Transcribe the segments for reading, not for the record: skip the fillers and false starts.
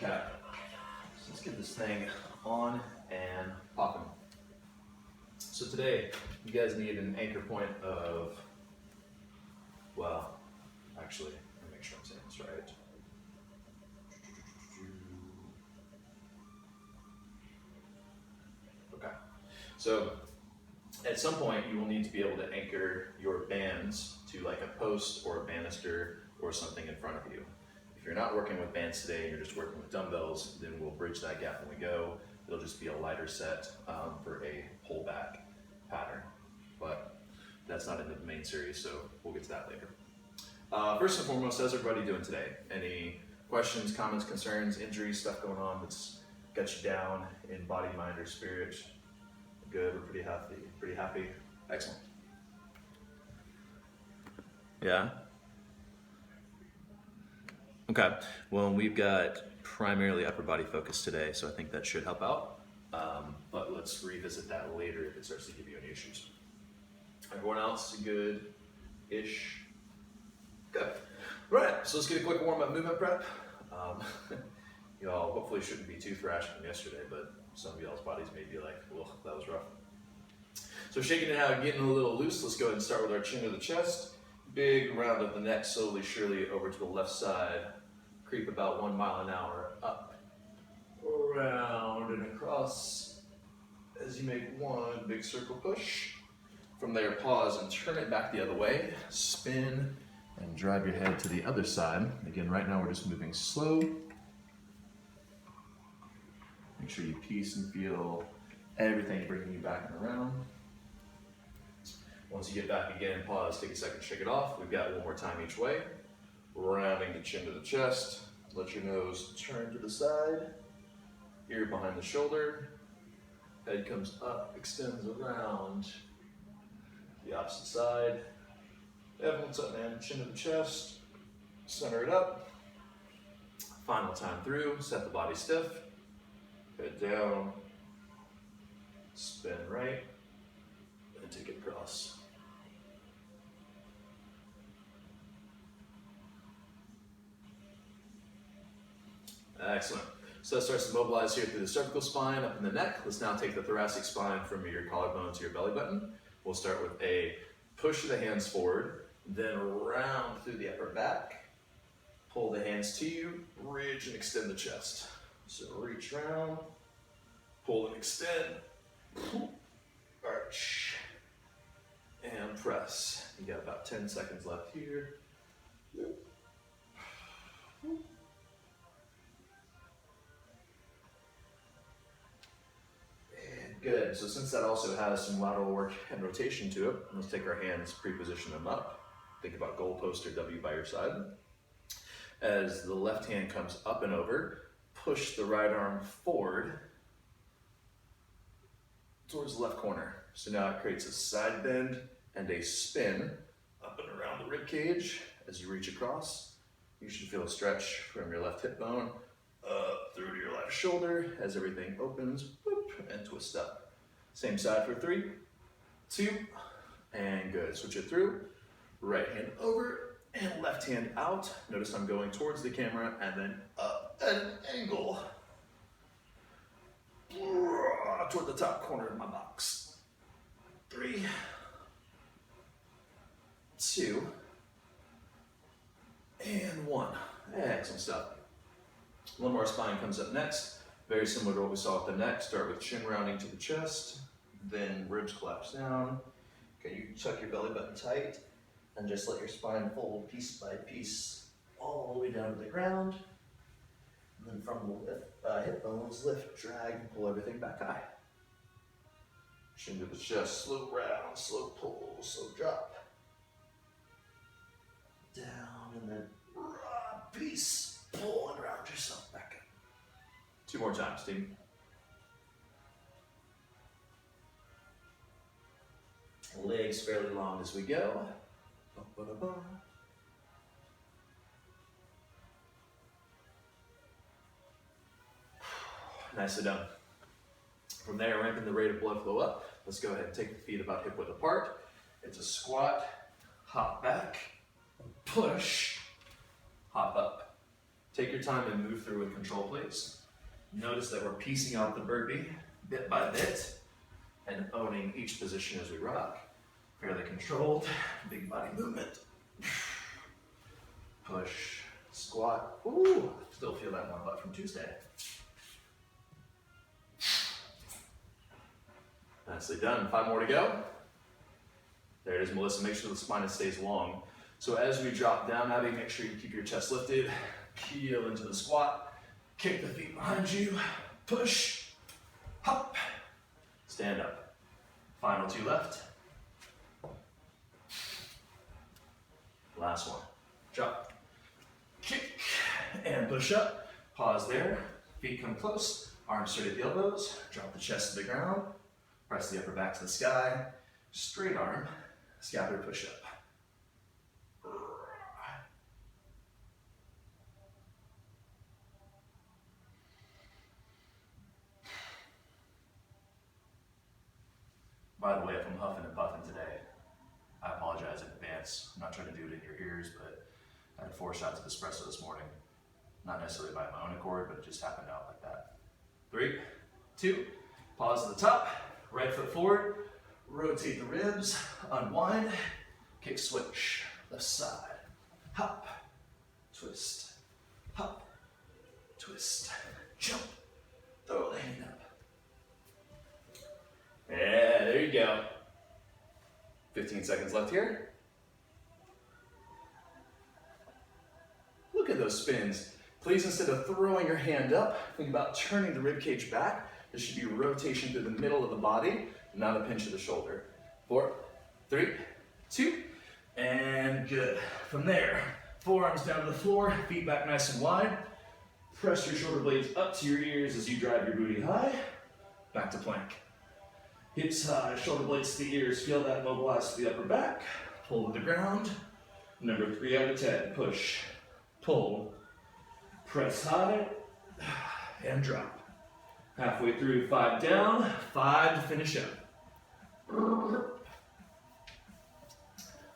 Okay, so let's get this thing on and popping. So today, you guys need an anchor point of, well, actually, let me make sure I'm saying this right. Okay, so at some point you will need to be able to anchor your bands to like a post or a banister or something in front of you. If you're not working with bands today and you're just working with dumbbells, then we'll bridge that gap when we go. It'll just be a lighter set for a pullback pattern, but that's not in the main series, so we'll get to that later. First and foremost, how's everybody doing today? Any questions, comments, concerns, injuries, stuff going on that's got you down in body, mind, or spirit? Good, we're pretty happy, excellent. Yeah? Okay, well, we've got primarily upper body focus today, so I think that should help out. But let's revisit that later if it starts to give you any issues. Everyone else good-ish? Good. Right, so let's get a quick warm-up movement prep. Y'all hopefully shouldn't be too thrashed from yesterday, but some of y'all's bodies may be like, well, that was rough. So shaking it out, getting a little loose, let's go ahead and start with our chin to the chest. Big round of the neck, slowly, surely over to the left side. Creep about 1 mile an hour, up, around, and across as you make one big circle push. From there, pause and turn it back the other way. Spin and drive your head to the other side. Again, right now we're just moving slow. Make sure you piece and feel everything bringing you back and around. Once you get back again, pause, take a second, shake it off. We've got one more time each way. Rounding the chin to the chest. Let your nose turn to the side. Ear behind the shoulder. Head comes up, extends around. The opposite side. Evan, what's up, man? Chin to the chest. Center it up. Final time through. Set the body stiff. Head down. Spin right. And take it across. Excellent. So that starts to mobilize here through the cervical spine, up in the neck. Let's now take the thoracic spine from your collarbone to your belly button. We'll start with a push of the hands forward, then round through the upper back. Pull the hands to you, ridge and extend the chest. So reach round, pull and extend, arch, and press. You got about 10 seconds left here. Good, so since that also has some lateral work and rotation to it, let's take our hands, pre-position them up. Think about goalpost or W by your side. As the left hand comes up and over, push the right arm forward towards the left corner. So now it creates a side bend and a spin up and around the rib cage. As you reach across, you should feel a stretch from your left hip bone up through to your left shoulder as everything opens, whoop, and twist up. Same side for 3, 2, and good. Switch it through. Right hand over and left hand out. Notice I'm going towards the camera and then up at an angle toward the top corner of my box. 3, 2, and 1. Excellent stuff. Lumbar spine comes up next. Very similar to what we saw with the neck. Start with chin rounding to the chest, then ribs collapse down. Okay, you tuck your belly button tight and just let your spine fold piece by piece all the way down to the ground. And then from the hip bones, lift, drag, and pull everything back high. Chin to the chest, slow round, slow pull, slow drop. Down and then piece, pull and round yourself back up. 2 more times, team. Legs fairly long as we go. Nicely done. From there, ramping the rate of blood flow up. Let's go ahead and take the feet about hip width apart. It's a squat, hop back, push, hop up. Take your time and move through with control, please. Notice that we're piecing out the burpee bit by bit and owning each position as we rock. Fairly controlled, big body movement. Push, squat. Ooh, still feel that one butt from Tuesday. Nicely done. 5 more to go. There it is, Melissa. Make sure the spine stays long. So as we drop down, Abby, make sure you keep your chest lifted. Peel into the squat. Kick the feet behind you. Push. Hop. Stand up. Final 2 left. Last one. Drop. Kick. And push up. Pause there. Feet come close. Arms straight at the elbows. Drop the chest to the ground. Press the upper back to the sky. Straight arm. Scapular push up. By the way, if I'm huffing and puffing today, I apologize in advance. I'm not trying to do it in your ears, but I had 4 shots of espresso this morning. Not necessarily by my own accord, but it just happened out like that. 3, 2, pause at the top, right foot forward, rotate the ribs, unwind, kick switch, left side, hop, twist, hop, twist, jump, throw the hand up. Yeah, there you go. 15 seconds left here. Look at those spins. Please, instead of throwing your hand up, think about turning the rib cage back. There should be rotation through the middle of the body, not a pinch of the shoulder. 4, 3, 2, and good. From there, forearms down to the floor, feet back nice and wide. Press your shoulder blades up to your ears as you drive your booty high. Back to plank. Hips high, shoulder blades to the ears. Feel that mobilize to the upper back. Pull to the ground. Number 3 out of 10. Push, pull, press high, and drop. Halfway through, 5 down, 5 to finish up.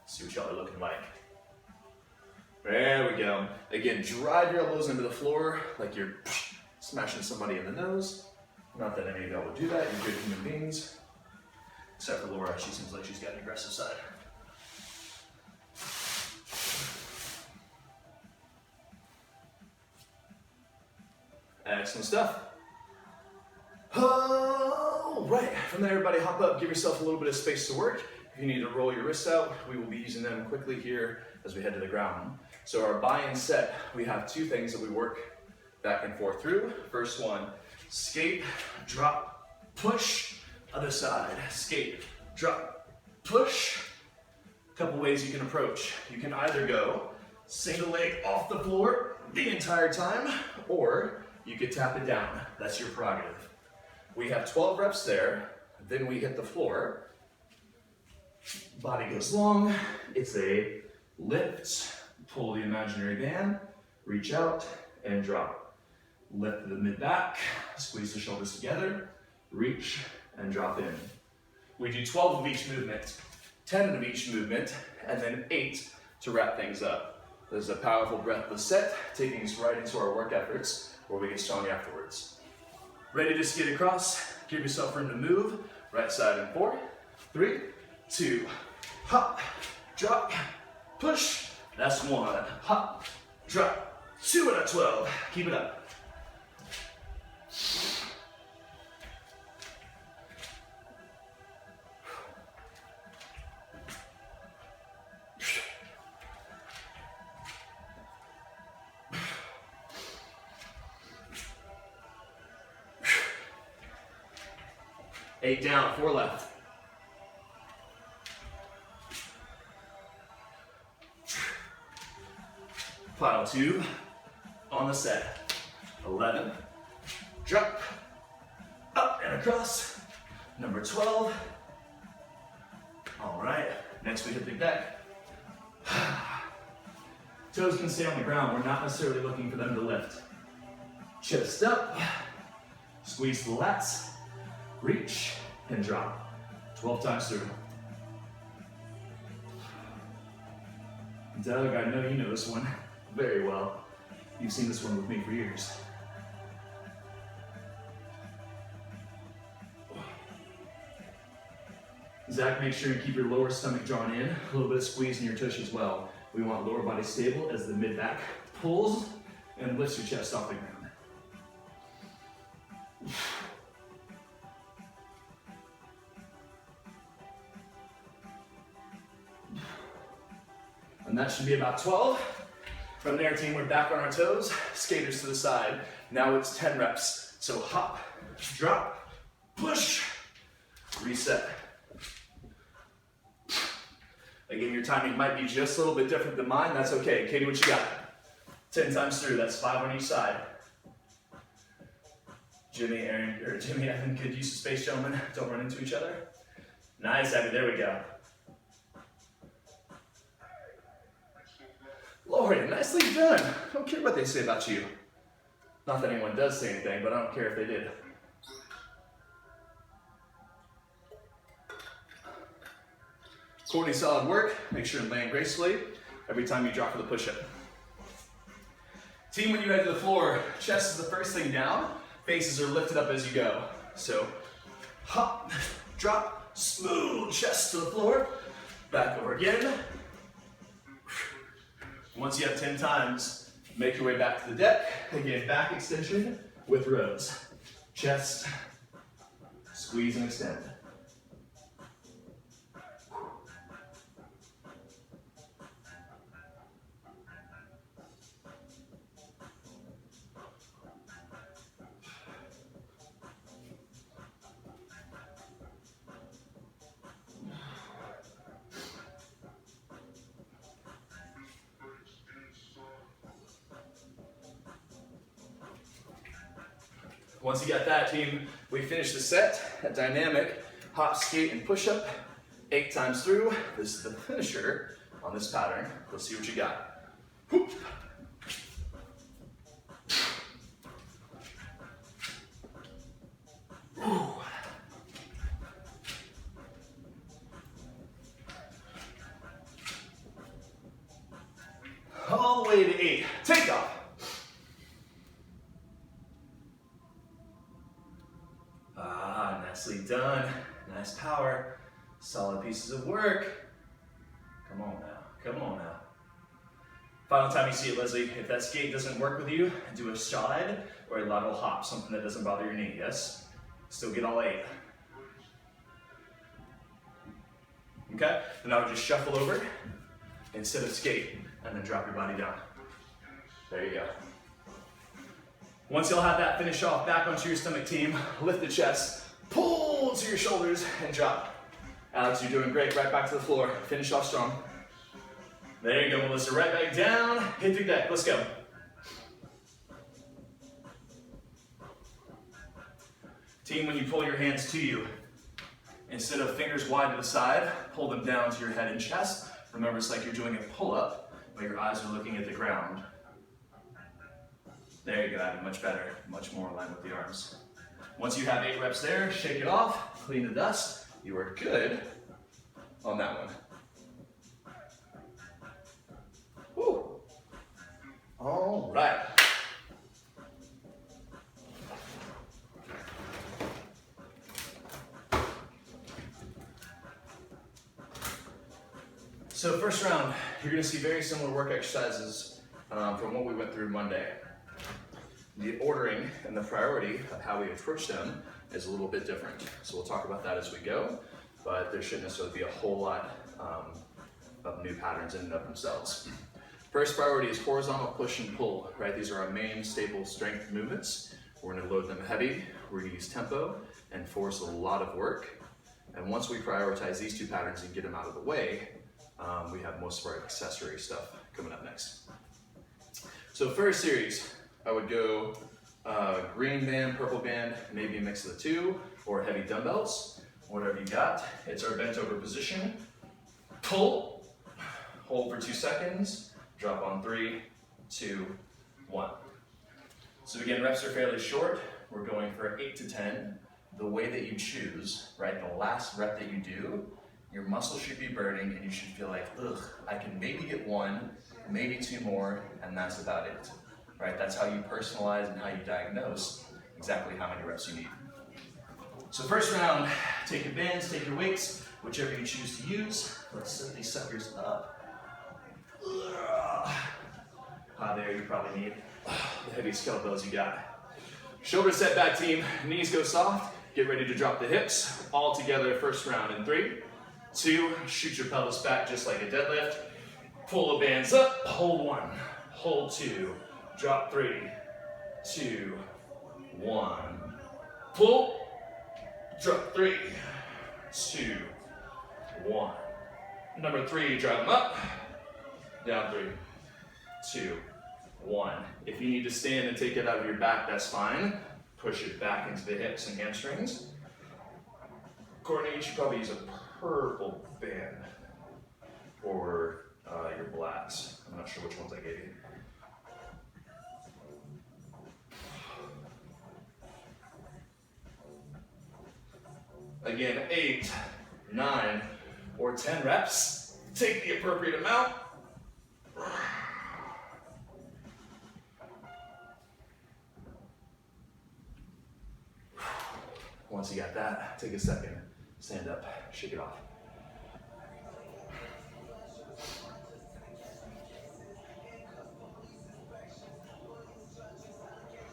See what y'all are looking like. There we go. Again, drive your elbows into the floor like you're smashing somebody in the nose. Not that any of y'all would do that, you're good human beings. Except for Laura, she seems like she's got an aggressive side. Excellent stuff. All right, from there, everybody hop up, give yourself a little bit of space to work. If you need to roll your wrists out, we will be using them quickly here as we head to the ground. So our buy-in set, we have 2 things that we work back and forth through. First one, skate, drop, push. Other side, skate, drop, push. A couple ways you can approach. You can either go single leg off the floor the entire time, or you could tap it down. That's your prerogative. We have 12 reps there, then we hit the floor. Body goes long. It's a lift, pull the imaginary band, reach out, and drop. Lift the mid-back, squeeze the shoulders together, reach, and drop in. We do 12 of each movement, 10 of each movement, and then 8 to wrap things up. This is a powerful breathless set, taking us right into our work efforts where we get strong afterwards. Ready to skate across? Give yourself room to move. Right side in 4, 3, 2, hop, drop, push. That's 1, hop, drop, 2 out of 12. Keep it up. Eight down, 4 left. Final 2 on the set. 11, drop, up and across. Number 12. All right, next we hit the deck. Toes can stay on the ground. We're not necessarily looking for them to lift. Chest up, squeeze the lats. Reach and drop. 12 times through. Doug, I know you know this one very well. You've seen this one with me for years. Zach, make sure you keep your lower stomach drawn in, a little bit of squeeze in your tush as well. We want lower body stable as the mid-back pulls and lifts your chest off the ground. And that should be about 12. From there, team, we're back on our toes, skaters to the side. Now it's 10 reps. So hop, drop, push, reset. Again, your timing might be just a little bit different than mine. That's okay. Katie, what you got? 10 times through. That's 5 on each side. Jimmy, Evan, good use of space, gentlemen. Don't run into each other. Nice, Abby. There we go. Lord, nicely done. I don't care what they say about you. Not that anyone does say anything, but I don't care if they did. Courtney, solid work. Make sure to land gracefully every time you drop for the push-up. Team, when you head to the floor, chest is the first thing down. Faces are lifted up as you go. So, hop, drop, smooth chest to the floor. Back over again. Once you have 10 times, make your way back to the deck. Again, back extension with rows. Chest, squeeze and extend. Once you got that, team, we finish the set, a dynamic hop, skate, and push-up, 8 times through. This is the finisher on this pattern. Let's see what you got. Whoop. Ooh. All the way to 8. Take off. Nicely done. Nice power. Solid pieces of work. Come on now. Come on now. Final time you see it, Leslie. If that skate doesn't work with you, do a stride or a lateral hop, something that doesn't bother your knee, yes? Still get all 8. Okay? Then I would just shuffle over instead of skate and then drop your body down. There you go. Once you'll have that finish off, back onto your stomach, team. Lift the chest. Pull to your shoulders and drop. Alex, you're doing great. Right back to the floor. Finish off strong. There you go, Melissa. Right back down. Hit the deck. Let's go. Team, when you pull your hands to you, instead of fingers wide to the side, pull them down to your head and chest. Remember, it's like you're doing a pull-up, but your eyes are looking at the ground. There you go, Abby. Much better. Much more aligned with the arms. Once you have 8 reps there, shake it off, clean the dust. You are good on that one. Woo. All right. So first round, you're going to see very similar work exercises from what we went through Monday. The ordering and the priority of how we approach them is a little bit different. So we'll talk about that as we go, but there shouldn't necessarily be a whole lot of new patterns in and of themselves. First priority is horizontal push and pull, right? These are our main staple strength movements. We're gonna load them heavy, we're gonna use tempo and force a lot of work. And once we prioritize these 2 patterns and get them out of the way, we have most of our accessory stuff coming up next. So first series, I would go green band, purple band, maybe a mix of the 2, or heavy dumbbells, whatever you got. It's our bent over position. Pull, hold for 2 seconds, drop on 3, 2, 1. So again, reps are fairly short. We're going for 8 to 10. The way that you choose, right? The last rep that you do, your muscles should be burning and you should feel like, ugh, I can maybe get 1, maybe 2 more, and that's about it. right? That's how you personalize and how you diagnose exactly how many reps you need. So first round, take your bands, take your weights, whichever you choose to use. Let's set these suckers up. There you probably need the heaviest kettlebells you got. Shoulders set back, team. Knees go soft. Get ready to drop the hips. All together, first round in 3, 2, shoot your pelvis back just like a deadlift. Pull the bands up, hold 1, hold 2, drop 3, 2, 1. Pull, drop 3, 2, 1. Number 3, drive them up, down 3, 2, 1. If you need to stand and take it out of your back, that's fine. Push it back into the hips and hamstrings. Courtney, you should probably use a purple band or your blacks. I'm not sure which ones I gave you. Again, 8, 9, or 10 reps. Take the appropriate amount. Once you got that, take a second, stand up, shake it off.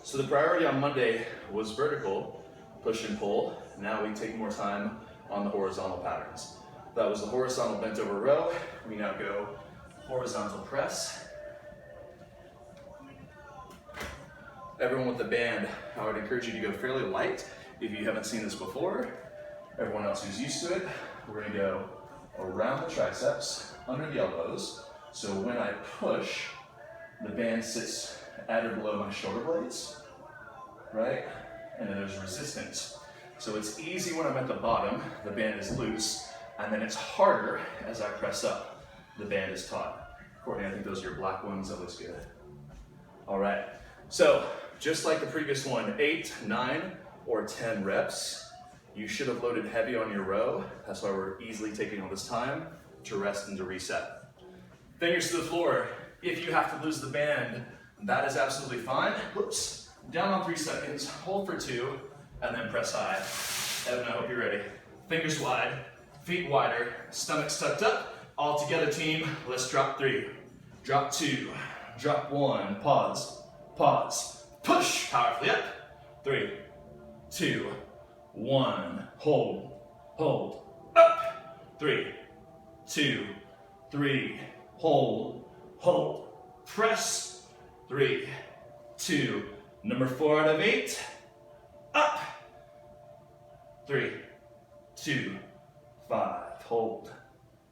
So the priority on Monday was vertical, push and pull. Now we take more time on the horizontal patterns. That was the horizontal bent over row. We now go horizontal press. Everyone with the band, I would encourage you to go fairly light if you haven't seen this before. Everyone else who's used to it, we're gonna go around the triceps, under the elbows. So when I push, the band sits at or below my shoulder blades, right? And then there's resistance. So it's easy when I'm at the bottom, the band is loose, and then it's harder as I press up, the band is taut. Courtney, I think those are your black ones, that looks good. All right, so just like the previous one, 8, 9, or 10 reps. You should have loaded heavy on your row. That's why we're easily taking all this time to rest and to reset. Fingers to the floor. If you have to lose the band, that is absolutely fine. Whoops. Down on 3 seconds, hold for 2, and then press high. Evan, I hope you're ready. Fingers wide, feet wider, stomach tucked up. All together, team. Let's drop 3, drop 2, drop 1, pause, pause, push, powerfully up. 3, 2, 1, hold, hold, up. 3, 2, 3, hold, hold, press. 3, 2, number 4 out of 8, up. 3, 2, 5, hold,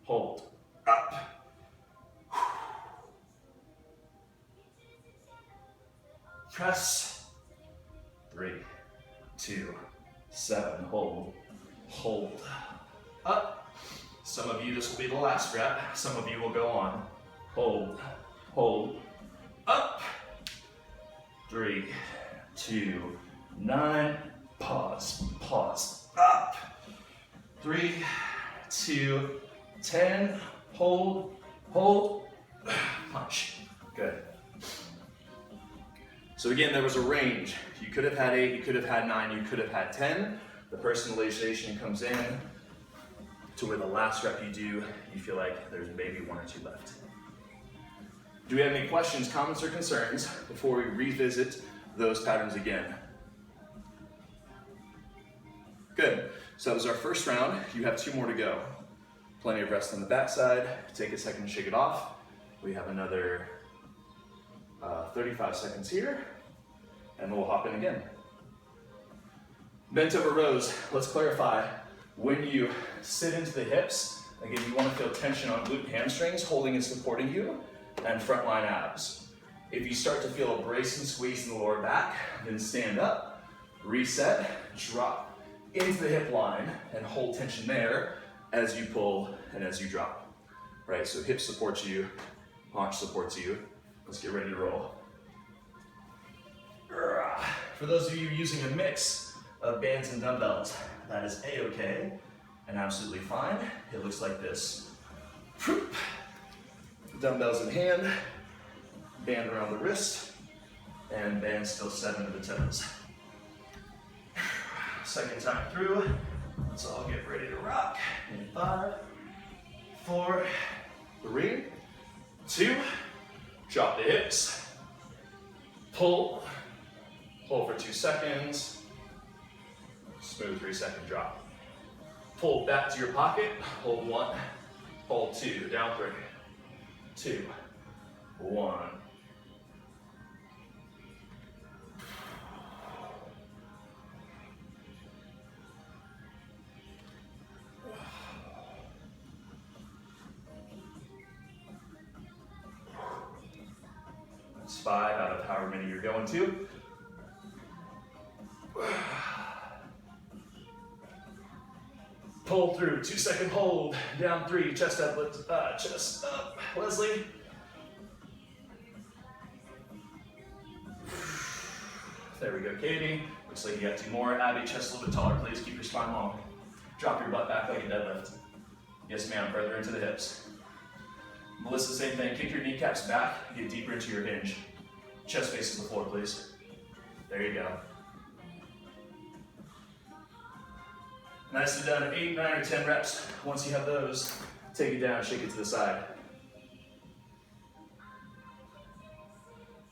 hold, up. Press. 3, 2, 7, hold, hold, up. Some of you, this will be the last rep. Some of you will go on. Hold, hold, up. 3, 2, 9, pause, pause, up. 3, 2, 10, hold, hold, punch. Good. So again, there was a range. You could have had 8, you could have had 9, you could have had 10. The personalization comes in to where the last rep you do, you feel like there's maybe 1 or 2 left. Do we have any questions, comments, or concerns before we revisit those patterns again? Good. So that was our first round. You have 2 more to go. Plenty of rest on the backside. Take a second to shake it off. We have another 35 seconds here, and we'll hop in again. Bent over rows. Let's clarify. When you sit into the hips, again, you want to feel tension on glute and hamstrings, holding and supporting you, and frontline abs. If you start to feel a brace and squeeze in the lower back, then stand up, reset, drop into the hip line, and hold tension there as you pull and as you drop. Right, so hip supports you, haunch supports you. Let's get ready to roll. For those of you using a mix of bands and dumbbells, that is A-okay and absolutely fine. It looks like this. Dumbbells in hand, band around the wrist, And band still 7 to the toes. Second time through. Let's all get ready to rock. In 5, 4, 3, 2. Drop the hips. Pull. Hold for 2 seconds. Smooth 3-second drop. Pull back to your pocket. Hold 1. Hold 2. Down 3. 2. 1. That's 5 out of however many you're going to. Pull through, 2-second hold, down 3, chest up, chest up. Leslie. There we go, Katie. Looks like you got 2 more. Abby, chest a little bit taller, please. Keep your spine long. Drop your butt back like a deadlift. Yes, ma'am, further into the hips. Melissa, same thing. Kick your kneecaps back, get deeper into your hinge. Chest faces the floor, please. There you go. Nicely done, 8, 9, or 10 reps. Once you have those, take it down, shake it to the side.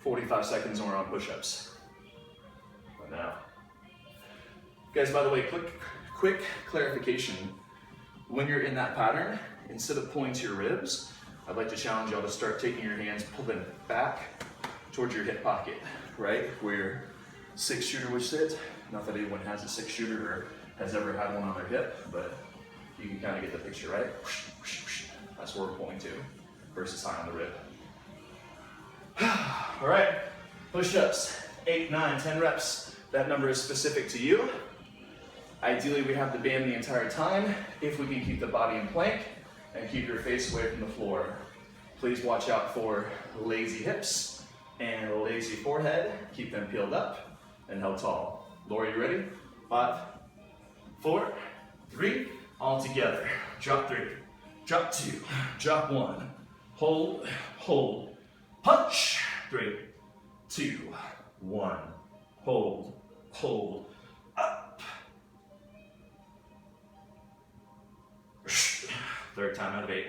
45 seconds and we're on push-ups. Now, guys, by the way, quick clarification. When you're in that pattern, instead of pulling to your ribs, I'd like to challenge y'all to start taking your hands, pull them back towards your hip pocket, right? Where your 6-shooter would sit. Not that anyone has a 6-shooter or has ever had one on their hip, but you can kind of get the picture, right? That's where we're pulling to, versus high on the rib. All right, push-ups, 8, 9, 10 reps. That number is specific to you. Ideally, we have the band the entire time, if we can keep the body in plank and keep your face away from the floor. Please watch out for lazy hips and a lazy forehead. Keep them peeled up and held tall. Laura, you ready? 5, 4, 3, all together. Drop 3, drop 2, drop 1, hold, hold, punch. 3, 2, 1, hold, hold, up. Third time out of 8.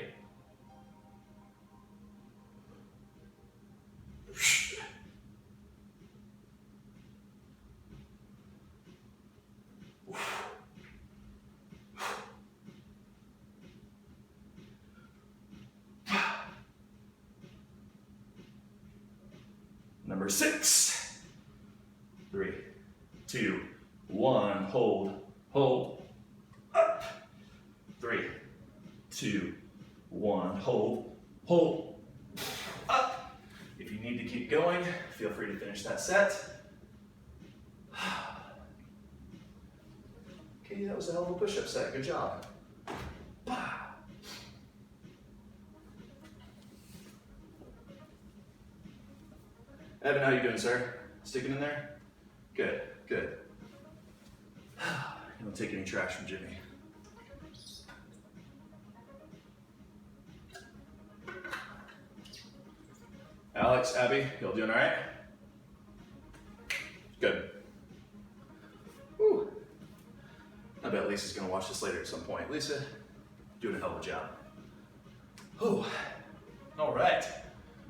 Number 6. 3, 2, 1, hold, hold, up. 3, 2, 1, hold, hold, up. If you need to keep going, feel free to finish that set. Okay, that was a hell of a push-up set. Good job. Evan, how you doing, sir? Sticking in there? Good, good. You don't take any trash from Jimmy. Alex, Abby, y'all doing all right? Good. Whew. I bet Lisa's gonna watch this later at some point. Lisa, doing a hell of a job. Whew. All right.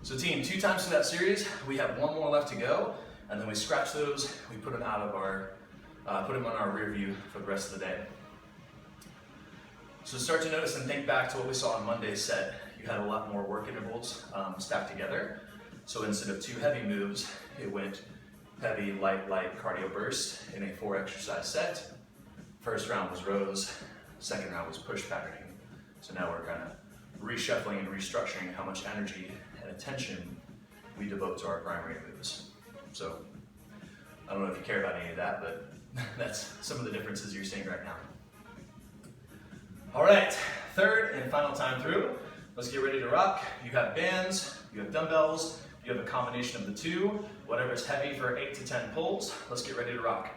So team, 2 times through that series, we have 1 more left to go, and then we scratch those, we put them out of our, put them on our rear view for the rest of the day. So start to notice and think back to what we saw on Monday's set. You had a lot more work intervals stacked together. So instead of 2 heavy moves, it went heavy, light, light cardio burst in a 4 exercise set. First round was rows, second round was push patterning. So now we're kind of reshuffling and restructuring how much energy and attention we devote to our primary moves. So I don't know if you care about any of that, but that's some of the differences you're seeing right now. All right, third and final time through. Let's get ready to rock. You have bands, you have dumbbells, you have a combination of the 2, whatever's heavy for 8 to 10 pulls. Let's get ready to rock.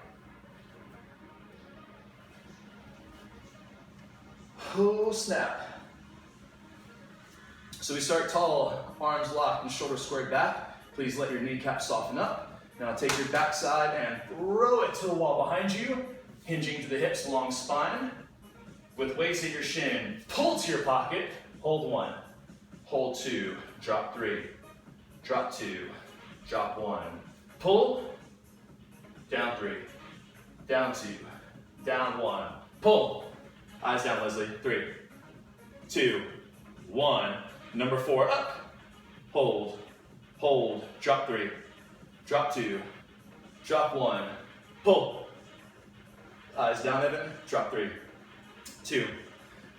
Oh, snap. So we start tall, arms locked and shoulders squared back. Please let your kneecaps soften up. Now take your backside and throw it to the wall behind you, hinging to the hips, long spine. With weights at your shin, pull to your pocket, hold 1, hold 2, drop 3, drop 2, drop 1, pull, down 3, down 2, down 1, pull. Eyes down, Leslie. 3, 2, 1. Number 4, up. Hold, hold, drop 3, drop 2, drop 1, pull. Eyes down, Evan. Drop 3, 2,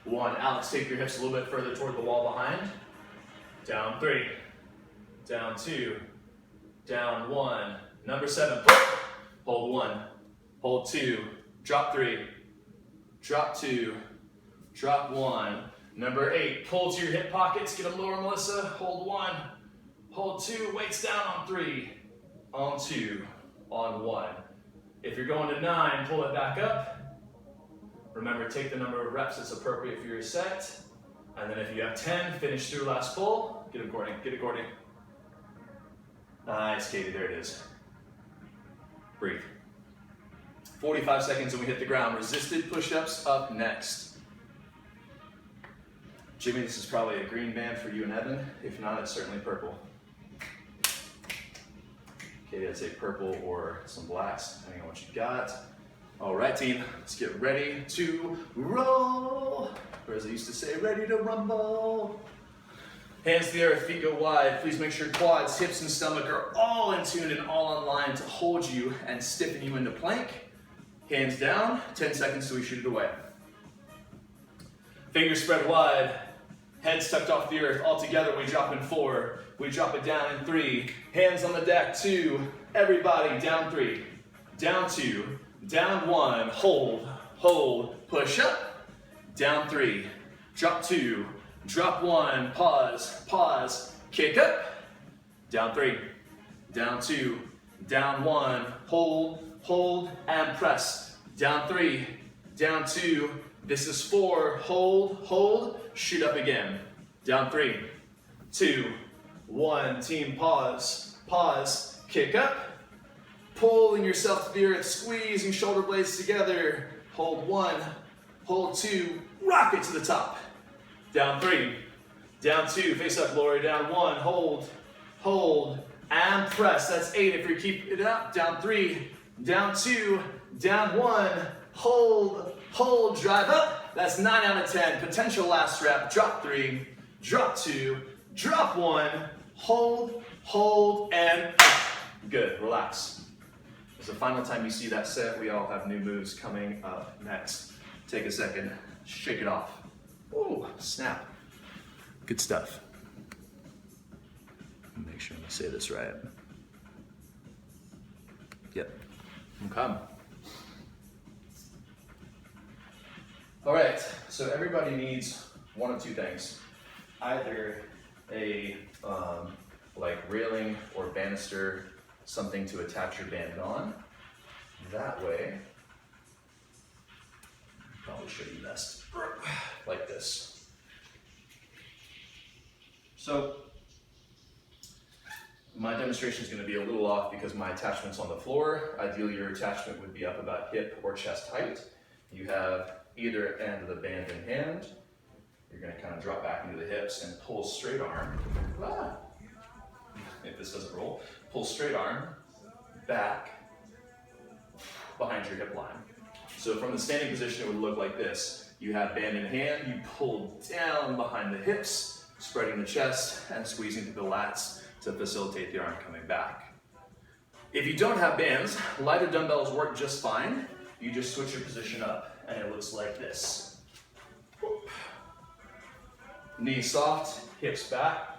1. Alex, take your hips a little bit further toward the wall behind. Down 3, down 2, down 1. Number 7, pull. Hold 1, hold 2, drop 3, drop 2, drop 1. Number 8, pull to your hip pockets, get them lower, Melissa. Hold 1, hold 2, weights down on 3, on 2, on 1. If you're going to 9, pull it back up. Remember, take the number of reps that's appropriate for your set. And then if you have 10, finish through last pull. Get it, Courtney, get it, Courtney. Nice, Katie, there it is. Breathe. 45 seconds and we hit the ground. Resisted push-ups up next. Jimmy, this is probably a green band for you and Evan. If not, it's certainly purple. Okay, I'd say purple or some blacks, depending on what you got. All right, team, let's get ready to roll. Or as I used to say, ready to rumble. Hands to the earth, feet go wide. Please make sure quads, hips, and stomach are all in tune and all in line to hold you and stiffen you into plank. Hands down, 10 seconds till we shoot it away. Fingers spread wide, heads tucked off the earth. All together, we drop in 4. We drop it down in 3. Hands on the deck, 2. Everybody, down 3, down 2, down 1. Hold, hold, push up. Down 3, drop 2, drop 1. Pause, pause, kick up. Down 3, down 2, down 1. Hold, hold, and press. Down 3, down 2. This is 4. Hold, hold, shoot up again. Down 3, 2, 1. Team, pause, pause, kick up. Pulling yourself to the earth, squeezing shoulder blades together. Hold 1, hold 2, rock it to the top. Down 3, down 2, face up, Lori. Down 1, hold, hold, and press. That's 8 if you keep it up. Down 3, down 2, down 1, hold, hold, drive up. That's 9 out of 10. Potential last rep. Drop 3, drop 2, drop 1, hold, hold, and good. Relax. It's the final time you see that set. We all have new moves coming up next. Take a second, shake it off. Ooh, snap. Good stuff. Make sure I say this right. Yep. Okay. All right, so everybody needs one of two things. Either a like railing or banister, something to attach your band on. That way, probably show you best, like this. So, my demonstration is going to be a little off because my attachment's on the floor. Ideally, your attachment would be up about hip or chest height. You have either end of the band in hand. You're going to kind of drop back into the hips and pull straight arm. If this doesn't roll, pull straight arm back behind your hip line. So from the standing position, it would look like this. You have band in hand, you pull down behind the hips, spreading the chest and squeezing through the lats to facilitate the arm coming back. If you don't have bands, lighter dumbbells work just fine. You just switch your position up and it looks like this. Knees soft, hips back,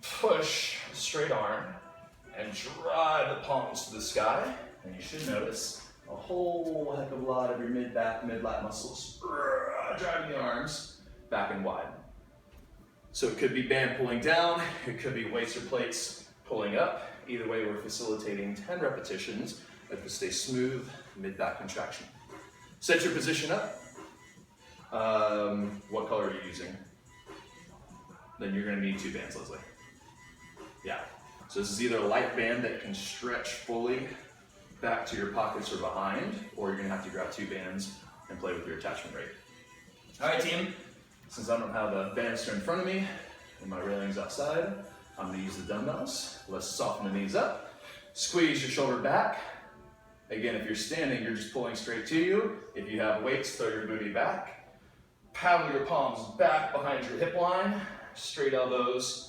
push straight arm and drive the palms to the sky. And you should notice a whole heck of a lot of your mid-back, mid-lat muscles driving the arms back and wide. So it could be band pulling down, it could be weights or plates pulling up. Either way, we're facilitating 10 repetitions that will stay smooth, mid-back contraction. Set your position up. What color are you using? Then you're gonna need 2 bands, Leslie. Yeah. So this is either a light band that can stretch fully back to your pockets or behind, or you're gonna have to grab 2 bands and play with your attachment rate. All right, team, since I don't have a banister in front of me and my railing's outside, I'm gonna use the dumbbells. Let's soften the knees up. Squeeze your shoulder back. Again, if you're standing, you're just pulling straight to you. If you have weights, throw your booty back. Paddle your palms back behind your hip line. Straight elbows,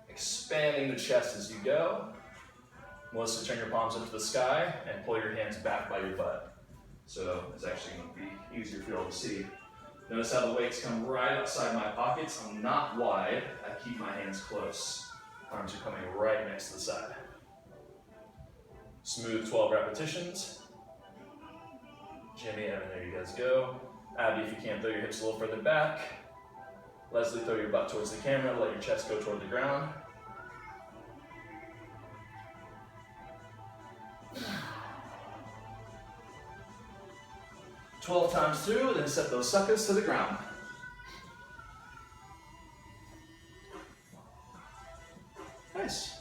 expanding the chest as you go. Melissa, turn your palms up to the sky and pull your hands back by your butt. So it's actually going to be easier for you all to see. Notice how the weights come right outside my pockets. I'm not wide. I keep my hands close. Arms are coming right next to the side. Smooth 12 repetitions. Jimmy, Evan, there you guys go. Abby, if you can, throw your hips a little further back. Leslie, throw your butt towards the camera. Let your chest go toward the ground. "12 times through, then set those suckers to the ground. Nice.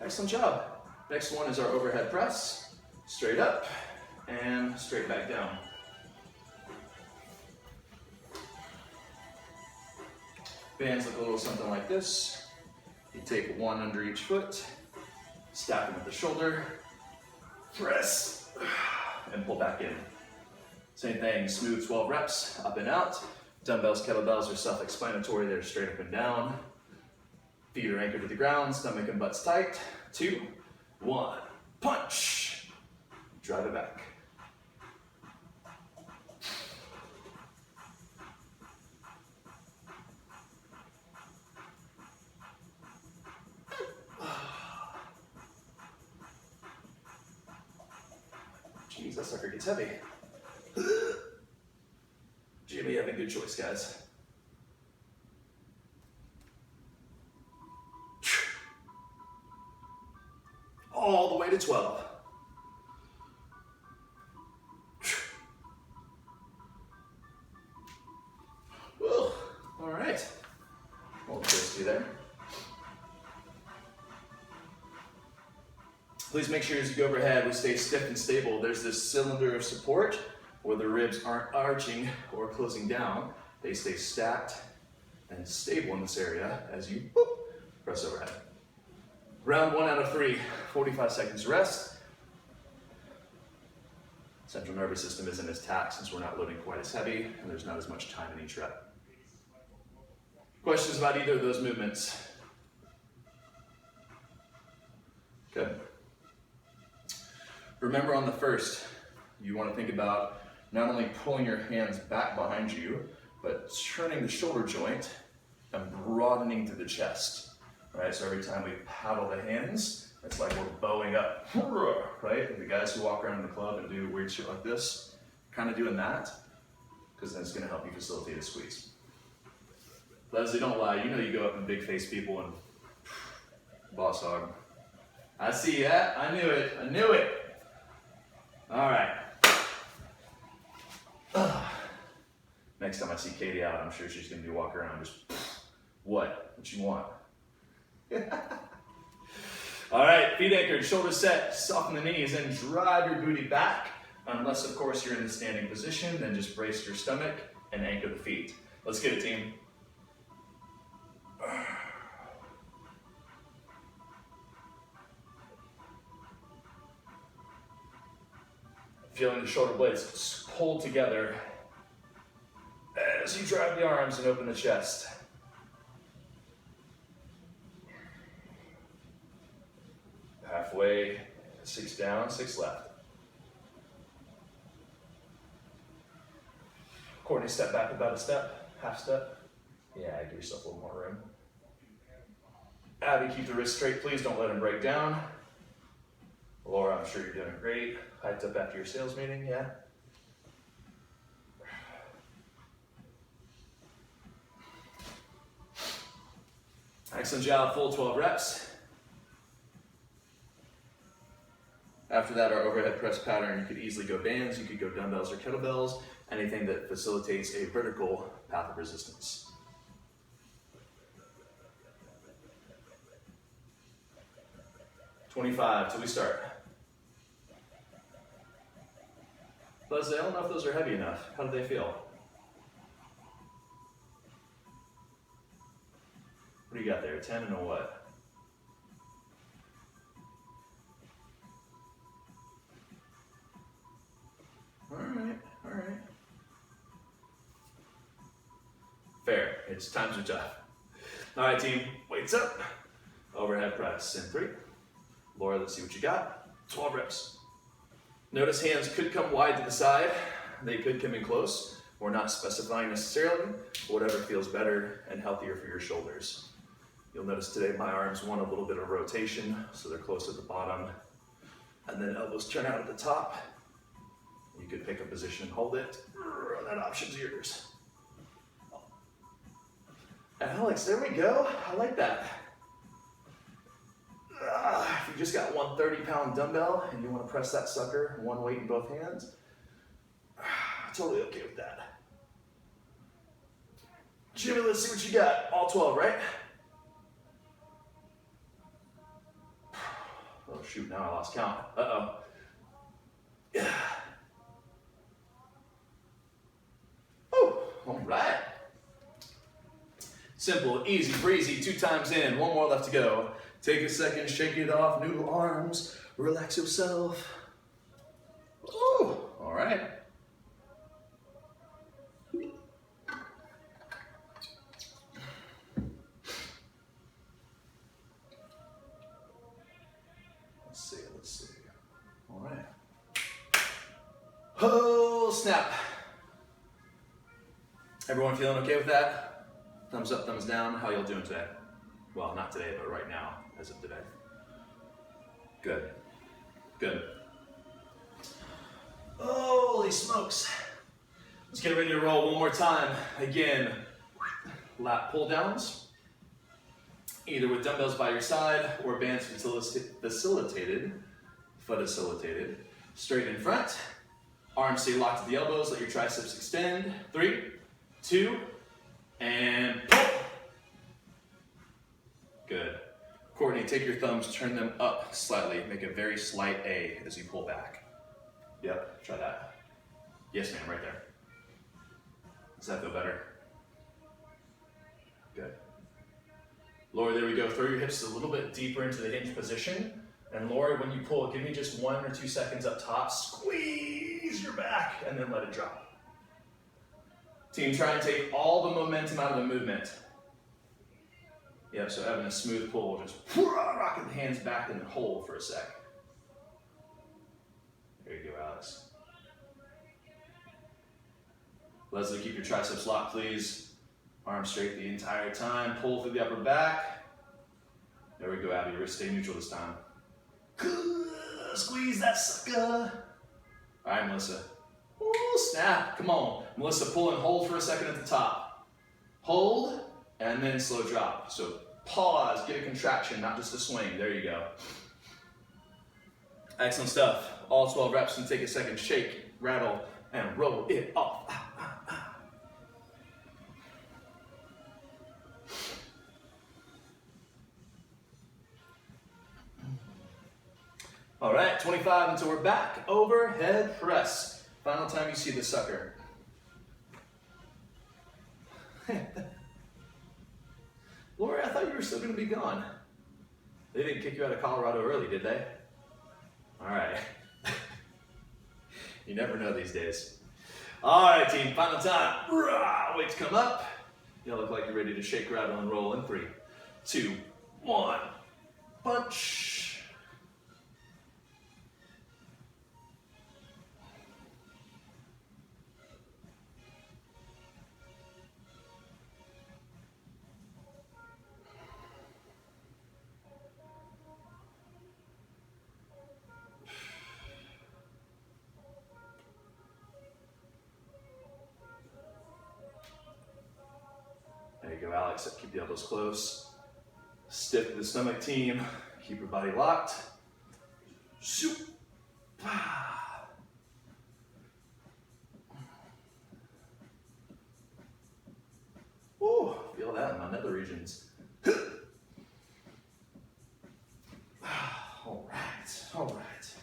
Excellent job. Next one is our overhead press. Straight up and straight back down. Bands look a little something like this. You take one under each foot, stack them at the shoulder, press, and pull back in. Same thing, smooth 12 reps, up and out. Dumbbells, kettlebells are self-explanatory. They're straight up and down. Feet are anchored to the ground, stomach and butt's tight. 2, 1, punch. Drive it back. Jeez, that sucker gets heavy. Jimmy, having a good choice, guys. All the way to 12. Whoa, all right. A little twisty there. Please make sure as you go overhead, we stay stiff and stable. There's this cylinder of support where the ribs aren't arching or closing down. They stay stacked and stable in this area as you press overhead. Round 1 out of 3, 45 seconds rest. Central nervous system isn't as taxed since we're not loading quite as heavy and there's not as much time in each rep. Questions about either of those movements? Good. Remember on the first, you want to think about not only pulling your hands back behind you, but turning the shoulder joint and broadening through the chest. Right, so every time we paddle the hands, it's like we're bowing up, right? And the guys who walk around in the club and do weird shit like this, kind of doing that, because then it's going to help you facilitate a squeeze. Leslie, don't lie. You know you go up and big face people and boss hog. I see that. I knew it. I knew it. All right. Next time I see Katie out, I'm sure she's going to be walking around just, what? What you want? All right, feet anchored, shoulders set, soften the knees, and drive your booty back. Unless, of course, you're in the standing position, then just brace your stomach and anchor the feet. Let's get it, team. Feeling the shoulder blades pull together as you drive the arms and open the chest. Halfway, 6 down, 6 left. Courtney, step back about a step, half step. Yeah, give yourself a little more room. Abby, keep the wrist straight, please. Don't let them break down. Laura, I'm sure you're doing great. Hyped up after your sales meeting, yeah? Excellent job, full 12 reps. After that, our overhead press pattern, you could easily go bands, you could go dumbbells or kettlebells, anything that facilitates a vertical path of resistance. 25 till we start. Leslie, I don't know if those are heavy enough. How do they feel? What do you got there? 10 and a what? All right, all right. Fair, it's times are tough. All right, team, weights up. Overhead press in 3. Laura, let's see what you got. 12 reps. Notice hands could come wide to the side. They could come in close. We're not specifying necessarily, whatever feels better and healthier for your shoulders. You'll notice today my arms want a little bit of rotation, so they're close at the bottom. And then elbows turn out at the top. You could pick a position and hold it. That option's yours. Alex, there we go. I like that. If you just got one 30-pound dumbbell and you want to press that sucker, one weight in both hands, totally okay with that. Jimmy, let's see what you got. All 12, right? Oh shoot, now I lost count. Uh-oh. Yeah. Oh, all right. Simple, easy, breezy, 2 times in. 1 more left to go. Take a second, shake it off, noodle arms, relax yourself. Ooh, all right. Let's see. All right. Oh, snap. Everyone feeling okay with that? Thumbs up, thumbs down. How y'all doing today? Well, not today, but right now, as of today. Good. Good. Holy smokes. Let's get ready to roll one more time. Again, lat pull downs, either with dumbbells by your side or bands facilitated. Straight in front. Arms stay locked at the elbows, let your triceps extend. 3, 2, and pull. Good. Courtney, take your thumbs, turn them up slightly. Make a very slight A as you pull back. Yep, try that. Yes, ma'am, right there. Does that feel better? Good. Laura, there we go. Throw your hips a little bit deeper into the hinge position. And Laura, when you pull, give me just 1 or 2 seconds up top. Squeeze your back and then let it drop. Team, try and take all the momentum out of the movement. Yep, so having a smooth pull, just rocking the hands back and hold for a sec. There you go, Alex. Leslie, keep your triceps locked, please. Arms straight the entire time. Pull through the upper back. There we go, Abby. We're going to stay neutral this time. Squeeze that sucker. All right, Melissa. Ooh, snap. Come on. Melissa, pull and hold for a second at the top. Hold, and then slow drop. So pause, get a contraction, not just a swing. There you go. Excellent stuff. All 12 reps, and take a second. Shake, rattle, and roll it off. All right, 25 until we're back. Overhead press. Final time you see the sucker. Lori, I thought you were still going to be gone. They didn't kick you out of Colorado early, did they? All right. You never know these days. All right, team, final time. Weights come up. You look like you're ready to shake, rattle, and roll in 3, 2, 1. Punch. There you go, Alex. Keep the elbows close. Stiff the stomach, team. Keep your body locked. Shoot. Ooh, feel that in my nether regions. All All right.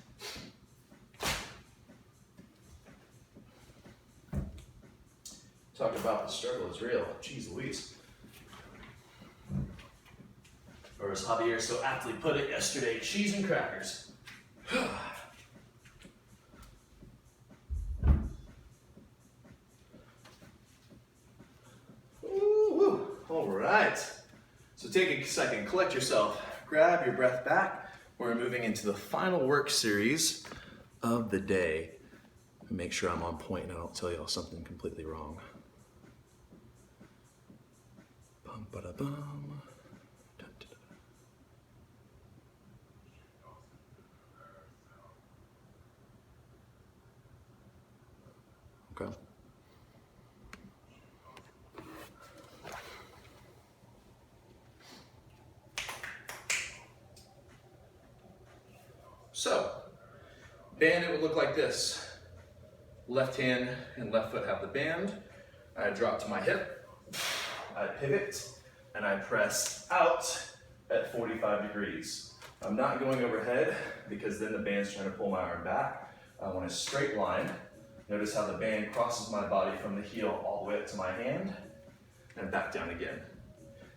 Talk about the struggle is real. Jeez Louise. Or as Javier so aptly put it yesterday, cheese and crackers. Ooh, all right. So take a second, collect yourself, grab your breath back. We're moving into the final work series of the day. Make sure I'm on point and I don't tell y'all something completely wrong. Bum, ba-da-bum. Okay. So, band, it would look like this. Left hand and left foot have the band. I drop to my hip, I pivot, and I press out at 45 degrees. I'm not going overhead because then the band's trying to pull my arm back. I want a straight line. Notice how the band crosses my body from the heel all the way up to my hand and back down again.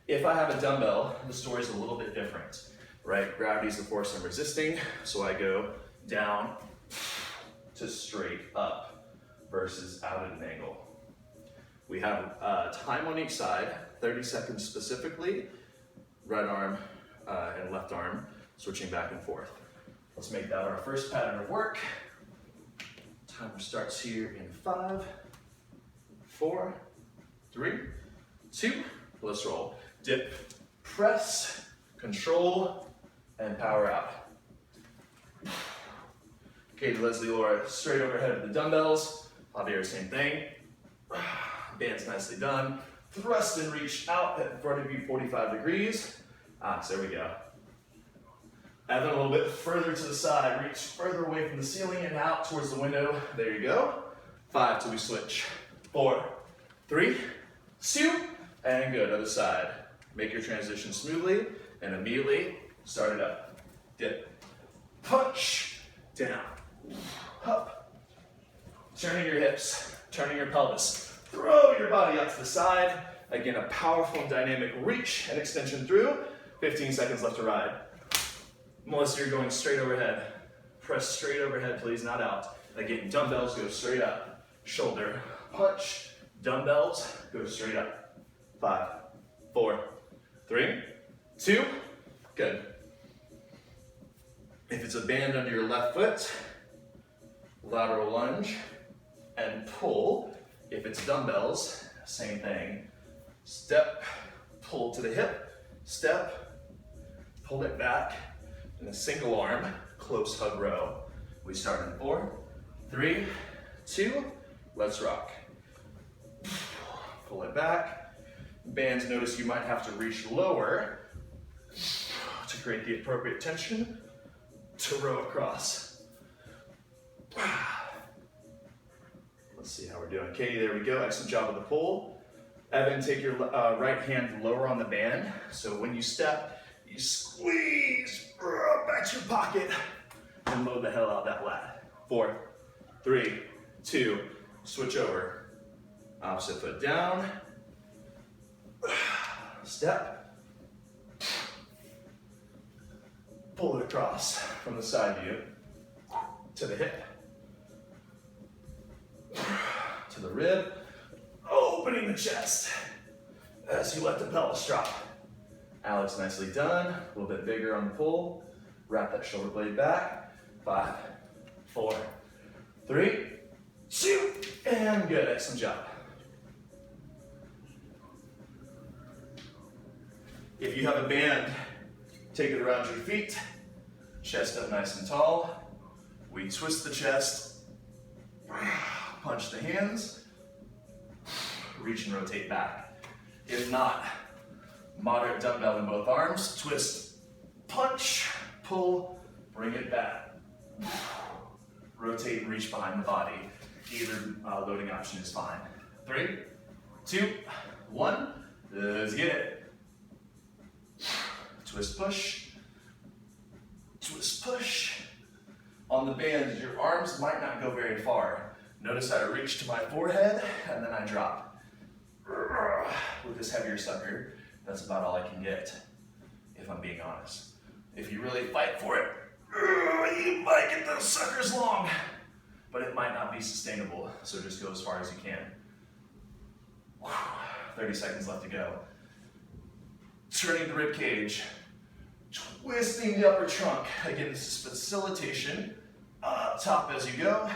If I have a dumbbell, the story's a little bit different, right? Gravity's the force I'm resisting, so I go down to straight up versus out at an angle. We have time on each side, 30 seconds specifically, right arm and left arm, switching back and forth. Let's make that our first pattern of work. Timer starts here in 5, 4, 3, 2, let's roll. Dip, press, control, and power out. Katie, Leslie, Laura, straight overhead of the dumbbells. Javier, same thing. Band's nicely done. Thrust and reach out in front of you 45 degrees. So there we go. Evan, a little bit further to the side. Reach further away from the ceiling and out towards the window. There you go. 5 till we switch. 4, 3, 2, and good. Other side. Make your transition smoothly and immediately start it up. Dip. Punch. Down. Up. Turning your hips. Turning your pelvis. Throw your body up to the side. Again, a powerful and dynamic reach and extension through. 15 seconds left to ride. Melissa, you're going straight overhead. Press straight overhead, please, not out. Again, dumbbells go straight up. Shoulder, punch. Dumbbells go straight up. 5, 4, 3, 2, good. If it's a band under your left foot, lateral lunge and pull. If it's dumbbells, same thing. Step, pull to the hip, step, pull it back, and a single arm, close hug row. We start in 4, 3, 2, let's rock. Pull it back. Bands, notice you might have to reach lower to create the appropriate tension to row across. Let's see how we're doing. Katie, there we go. Excellent job with the pull. Evan, take your right hand lower on the band. So when you step, you squeeze back to your pocket and load the hell out of that lat. 4, 3, 2, switch over. Opposite foot down. Step. Pull it across from the side view to the hip. To the rib. Opening the chest as you let the pelvis drop. Alex, nicely done. A little bit bigger on the pull. Wrap that shoulder blade back. 5, 4, 3, 2, and good. Excellent job. If you have a band, take it around your feet. Chest up nice and tall. We twist the chest. Punch the hands. Reach and rotate back. If not, moderate dumbbell in both arms, twist, punch, pull, bring it back. Rotate and reach behind the body. Either loading option is fine. 3, 2, 1, let's get it. Twist, push, on the band, your arms might not go very far. Notice I reach to my forehead and then I drop. With this heavier sucker, that's about all I can get, if I'm being honest. If you really fight for it, you might get those suckers long, but it might not be sustainable, so just go as far as you can. 30 seconds left to go. Turning the rib cage, twisting the upper trunk. Again, this is facilitation. Up top as you go.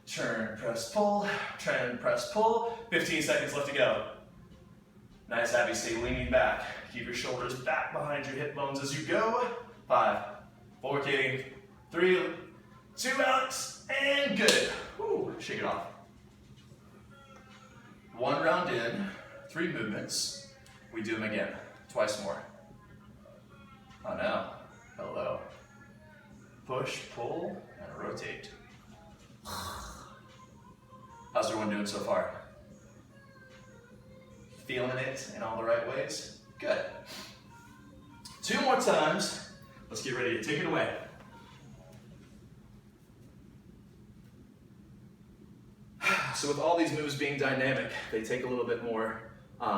Turn, press, pull. Turn, press, pull. 15 seconds left to go. Nice, Abby, stay leaning back. Keep your shoulders back behind your hip bones as you go. 5, 4, Katie, 3, 2, Alex, and good. Woo, shake it off. 1 round in, 3 movements. We do them again, twice more. Oh no, hello. Push, pull, and rotate. How's everyone doing so far? Feeling it in all the right ways? Good. 2 more times. Let's get ready to take it away. So with all these moves being dynamic, they take a little bit more, what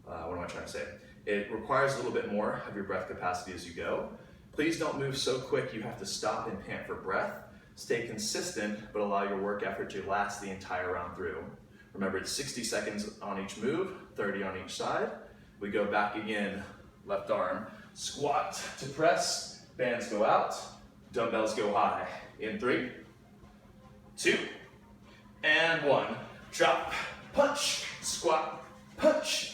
am I trying to say? It requires a little bit more of your breath capacity as you go. Please don't move so quick you have to stop and pant for breath. Stay consistent, but allow your work effort to last the entire round through. Remember, it's 60 seconds on each move, 30 on each side. We go back again, left arm, squat to press, bands go out, dumbbells go high. In 3, 2, and 1. Drop, punch, squat, punch.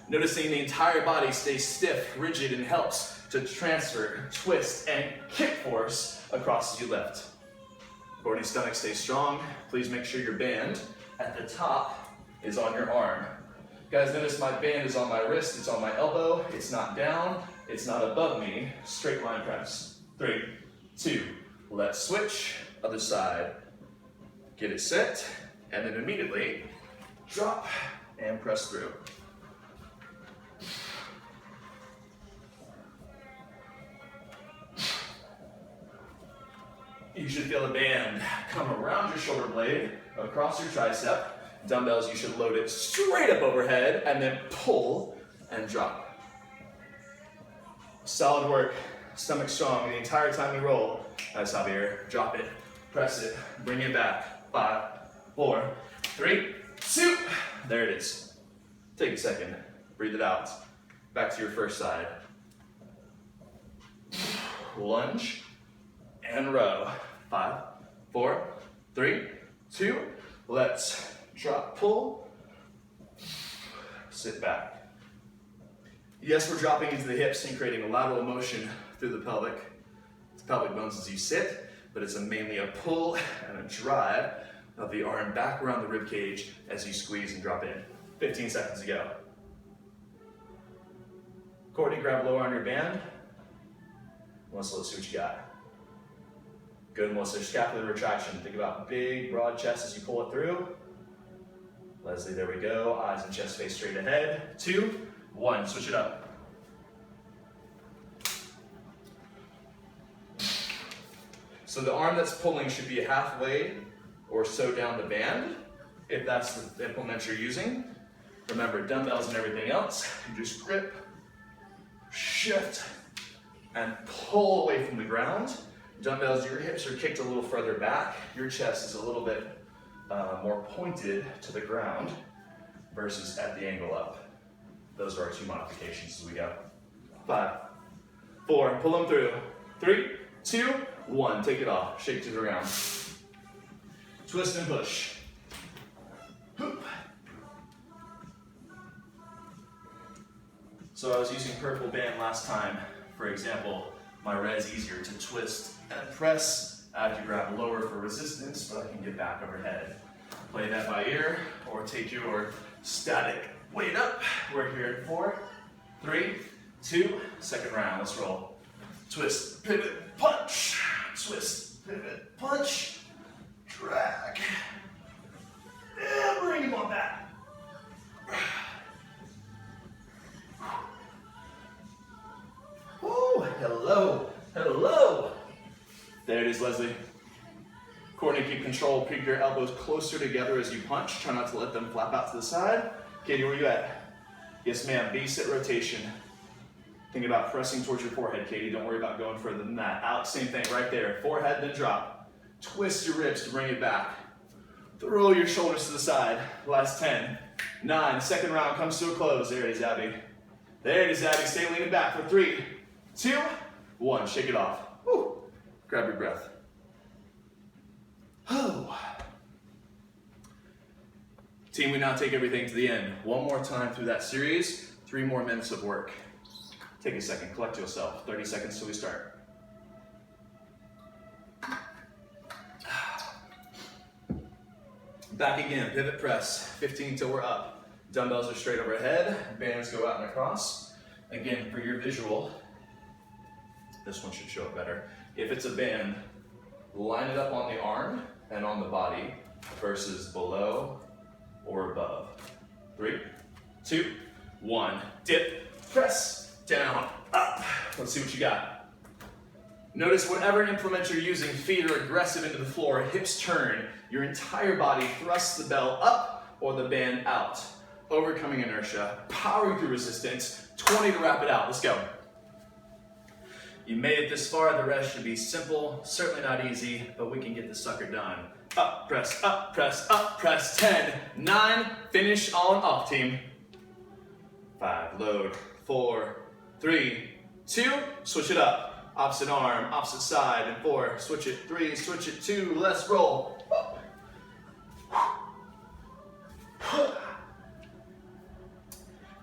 Noticing the entire body stays stiff, rigid, and helps to transfer, twist, and kick force across as you lift. Core and stomach stay strong. Please make sure your band at the top is on your arm. Guys, notice my band is on my wrist, it's on my elbow, it's not down, it's not above me. Straight line press. 3, 2, let's switch, other side. Get it set, and then immediately drop and press through. You should feel the band come around your shoulder blade, across your tricep. Dumbbells, you should load it straight up overhead, and then pull and drop. Solid work, stomach strong the entire time you roll. Nice, Javier. Drop it, press it, bring it back. 5, 4, 3, 2. There it is. Take a second, breathe it out. Back to your first side. Lunge and row. 5, 4, 3, 2. Let's drop, pull, sit back. Yes, we're dropping into the hips and creating a lateral motion through the pelvic bones as you sit, but it's mainly a pull and a drive of the arm back around the rib cage as you squeeze and drop in. 15 seconds to go. Courtney, grab lower on your band. Melissa, let's see what you got. Good, Melissa. Scapular retraction. Think about big, broad chest as you pull it through. Leslie, there we go. Eyes and chest face straight ahead. 2, 1. Switch it up. So the arm that's pulling should be halfway or so down the band, if that's the implement you're using. Remember, dumbbells and everything else, you just grip, shift, and pull away from the ground. Dumbbells, your hips are kicked a little further back. Your chest is a little bit more pointed to the ground versus at the angle up. Those are our 2 modifications as we go. 5, 4, pull them through. 3, 2, 1, take it off, shake to the ground. Twist and push. Hoop. So I was using purple band last time. For example, my red's easier to twist and press. I have to grab lower for resistance, but I can get back overhead. Play that by ear, or take your static weight up. We're here at 4, 3, 2, second round, let's roll. Twist, pivot, punch. Twist, pivot, punch. Drag. And bring him on back. Hello, hello. There it is, Leslie. Courtney, keep control. Keep your elbows closer together as you punch. Try not to let them flap out to the side. Katie, where you at? Yes, ma'am. B-sit rotation. Think about pressing towards your forehead, Katie. Don't worry about going further than that. Alex, same thing right there. Forehead, then drop. Twist your ribs to bring it back. Throw your shoulders to the side. Last 10, 9. Second round comes to a close. There it is, Abby. There it is, Abby. Stay leaning back for 3, 2, 1. Shake it off. Woo. Grab your breath. Oh. Team, we now take everything to the end. One more time through that series. 3 more minutes of work. Take a second, collect yourself. 30 seconds till we start. Back again, pivot press. 15 till we're up. Dumbbells are straight overhead. Bands go out and across. Again, for your visual, this one should show it better. If it's a band, line it up on the arm and on the body versus below or above. 3, 2, 1. Dip, press, down, up. Let's see what you got. Notice whatever implement you're using, feet are aggressive into the floor, hips turn, your entire body thrusts the bell up or the band out. Overcoming inertia, powering through resistance, 20 to wrap it out. Let's go. You made it this far, the rest should be simple, certainly not easy, but we can get this sucker done. Up, press, up, press, up, press. 10, 9, finish on off, team. 5, load, 4, 3, 2, switch it up. Opposite arm, opposite side, and 4, switch it, 3, switch it, 2, let's roll.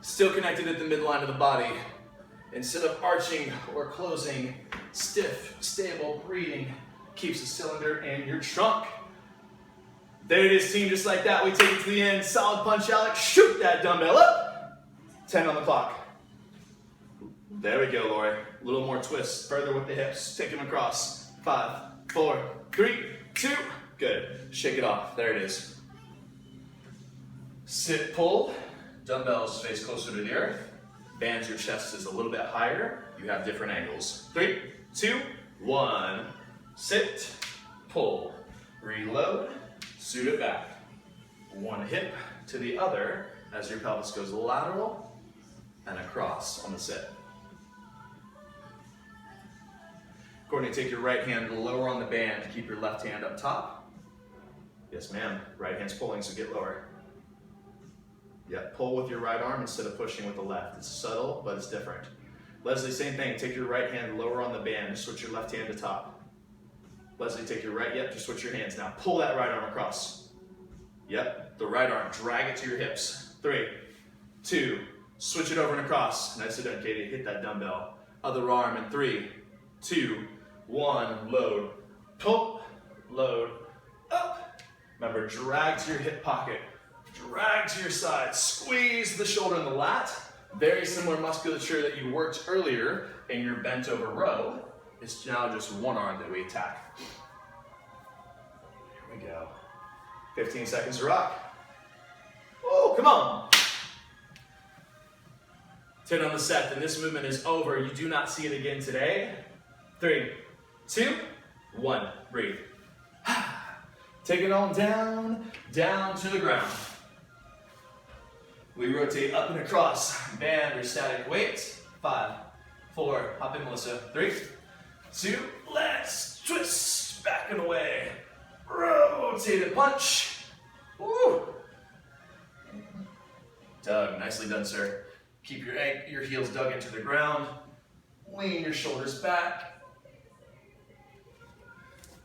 Still connected at the midline of the body. Instead of arching or closing, stiff, stable breathing keeps the cylinder in your trunk. There it is, team, just like that. We take it to the end. Solid punch, Alex. Shoot that dumbbell up. 10 on the clock. There we go, Lori. A little more twist. Further with the hips. Take them across. 5, 4, 3, 2. Good. Shake it off. There it is. Sit, pull. Dumbbells face closer to the earth. Bands your chest is a little bit higher. You have different angles. 3, 2, 1. Sit, pull, reload, suit it back. One hip to the other as your pelvis goes lateral and across on the sit. Courtney, take your right hand lower on the band. Keep your left hand up top. Yes, ma'am. Right hand's pulling, so get lower. Yep, pull with your right arm instead of pushing with the left. It's subtle, but it's different. Leslie, same thing. Take your right hand lower on the band. Switch your left hand to top. Leslie, take your right, yep, just switch your hands. Now pull that right arm across. Yep, the right arm, drag it to your hips. 3, 2, switch it over and across. Nicely done, Katie. Hit that dumbbell. Other arm in 3, 2, 1, load. Pull, load, up. Remember, drag to your hip pocket. Drag to your side, squeeze the shoulder and the lat. Very similar musculature that you worked earlier in your bent over row. It's now just one arm that we attack. Here we go. 15 seconds to rock. Oh, come on. 10 on the set, then this movement is over. You do not see it again today. 3, 2, 1, breathe. Take it on down, down to the ground. We rotate up and across, band or static weights. 5, 4, hop in, Melissa. 3, 2, let's twist, back and away. Rotate and punch. Woo. Doug, nicely done, sir. Keep your heels dug into the ground. Lean your shoulders back.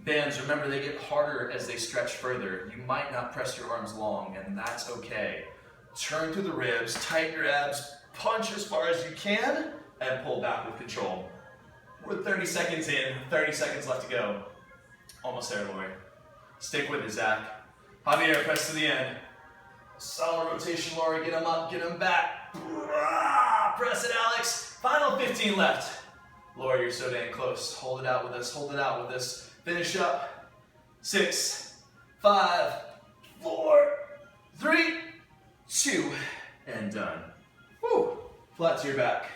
Bands, remember, they get harder as they stretch further. You might not press your arms long, and that's okay. Turn through the ribs, tighten your abs, punch as far as you can, and pull back with control. We're 30 seconds in, 30 seconds left to go. Almost there, Lori. Stick with it, Zach. Javier, press to the end. Solid rotation, Lori. Get them up, get them back. Press it, Alex. Final 15 left. Lori, you're so dang close. Hold it out with us, hold it out with us. Finish up. 6, 5, 4, 3, 2, and done. Woo! Flat to your back.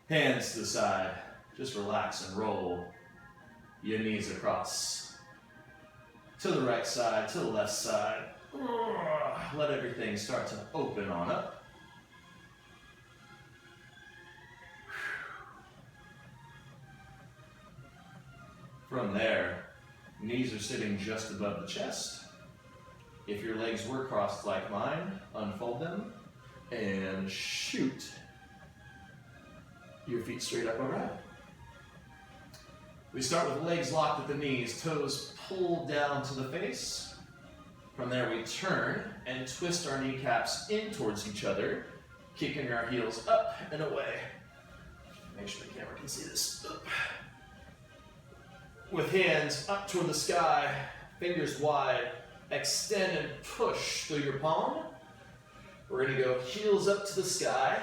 Hands to the side. Just relax and roll your knees across. To the right side, to the left side. Let everything start to open on up. From there, knees are sitting just above the chest. If your legs were crossed like mine, unfold them and shoot your feet straight up overhead. We start with legs locked at the knees, toes pulled down to the face. From there we turn and twist our kneecaps in towards each other, kicking our heels up and away. Make sure the camera can see this. Up. With hands up toward the sky, fingers wide, extend and push through your palm. We're gonna go heels up to the sky.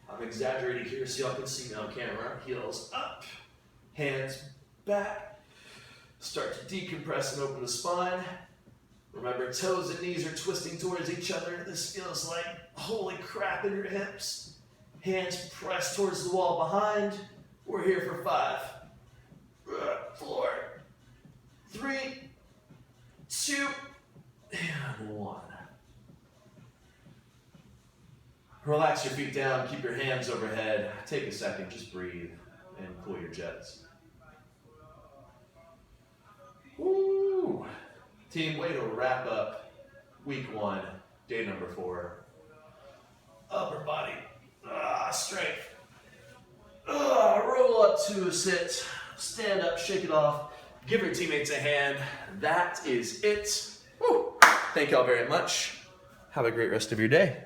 I'm exaggerating here so y'all can see me on camera. Heels up, hands back. Start to decompress and open the spine. Remember, toes and knees are twisting towards each other. This feels like holy crap in your hips. Hands pressed towards the wall behind. We're here for 5, 4, 3, 2, and 1. Relax your feet down, keep your hands overhead. Take a second, just breathe and cool your jets. Woo! Team, way to wrap up week 1, day number 4. Upper body, strength. Roll up to a sit, stand up, shake it off, give your teammates a hand. That is it. Woo! Thank y'all very much. Have a great rest of your day.